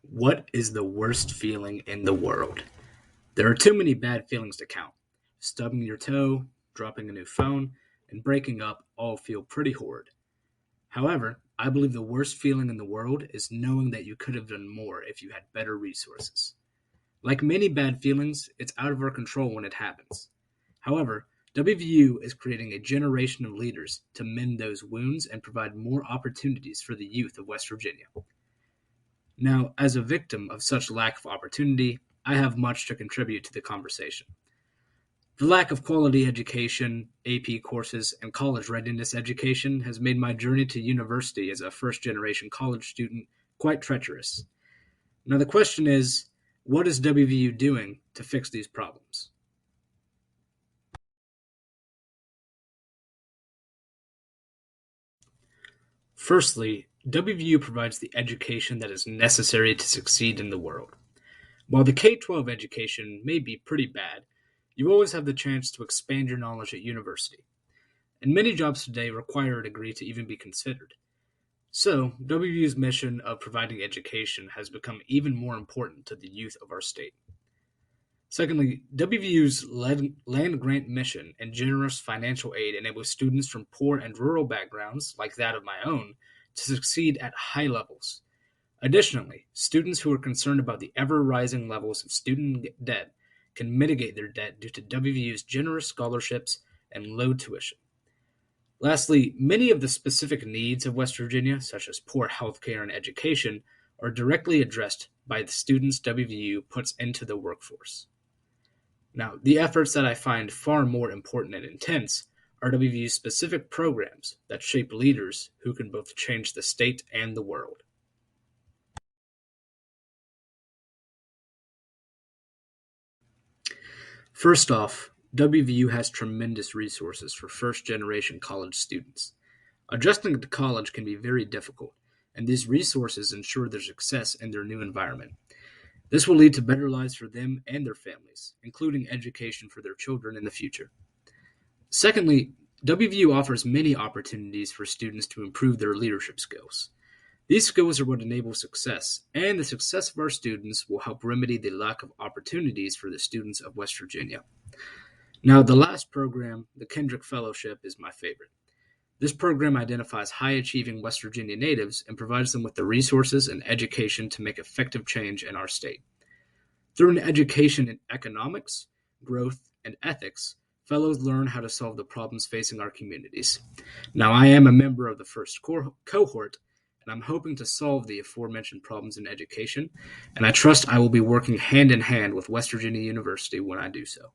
What is the worst feeling in the world? There are too many bad feelings to count. Stubbing your toe, dropping a new phone, and breaking up all feel pretty horrid. However, I believe the worst feeling in the world is knowing that you could have done more if you had better resources. Like many bad feelings, it's out of our control when it happens. However, WVU is creating a generation of leaders to mend those wounds and provide more opportunities for the youth of West Virginia. Now, as a victim of such lack of opportunity, I have much to contribute to the conversation. The lack of quality education, AP courses, and college readiness education has made my journey to university as a first generation college student quite treacherous. Now, the question is, what is WVU doing to fix these problems? Firstly, WVU provides the education that is necessary to succeed in the world. While the K 12 education may be pretty bad, you always have the chance to expand your knowledge at university, and many jobs today require a degree to even be considered. So, WVU's mission of providing education has become even more important to the youth of our state. Secondly, WVU's land grant mission and generous financial aid enables students from poor and rural backgrounds, like that of my own, to succeed at high levels. Additionally, students who are concerned about the ever-rising levels of student debt can mitigate their debt due to WVU's generous scholarships and low tuition. Lastly, many of the specific needs of West Virginia, such as poor healthcare and education, are directly addressed by the students WVU puts into the workforce. Now, the efforts that I find far more important and intense are WVU's specific programs that shape leaders who can both change the state and the world. First off, WVU has tremendous resources for first generation college students. Adjusting to college can be very difficult, and these resources ensure their success in their new environment. This will lead to better lives for them and their families, including education for their children in the future. Secondly, WVU offers many opportunities for students to improve their leadership skills. These skills are what enable success, and the success of our students will help remedy the lack of opportunities for the students of West Virginia. Now, the last program, the Kendrick Fellowship, is my favorite. This program identifies high achieving West Virginia natives and provides them with the resources and education to make effective change in our state. Through an education in economics, growth, and ethics, fellows learn how to solve the problems facing our communities. Now, I am a member of the first cohort, and I'm hoping to solve the aforementioned problems in education, and I trust I will be working hand in hand with West Virginia University when I do so.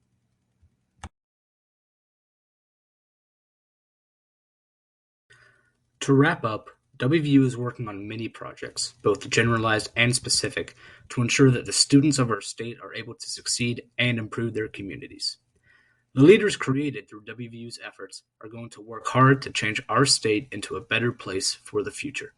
To wrap up, WVU is working on many projects, both generalized and specific, to ensure that the students of our state are able to succeed and improve their communities. The leaders created through WVU's efforts are going to work hard to change our state into a better place for the future.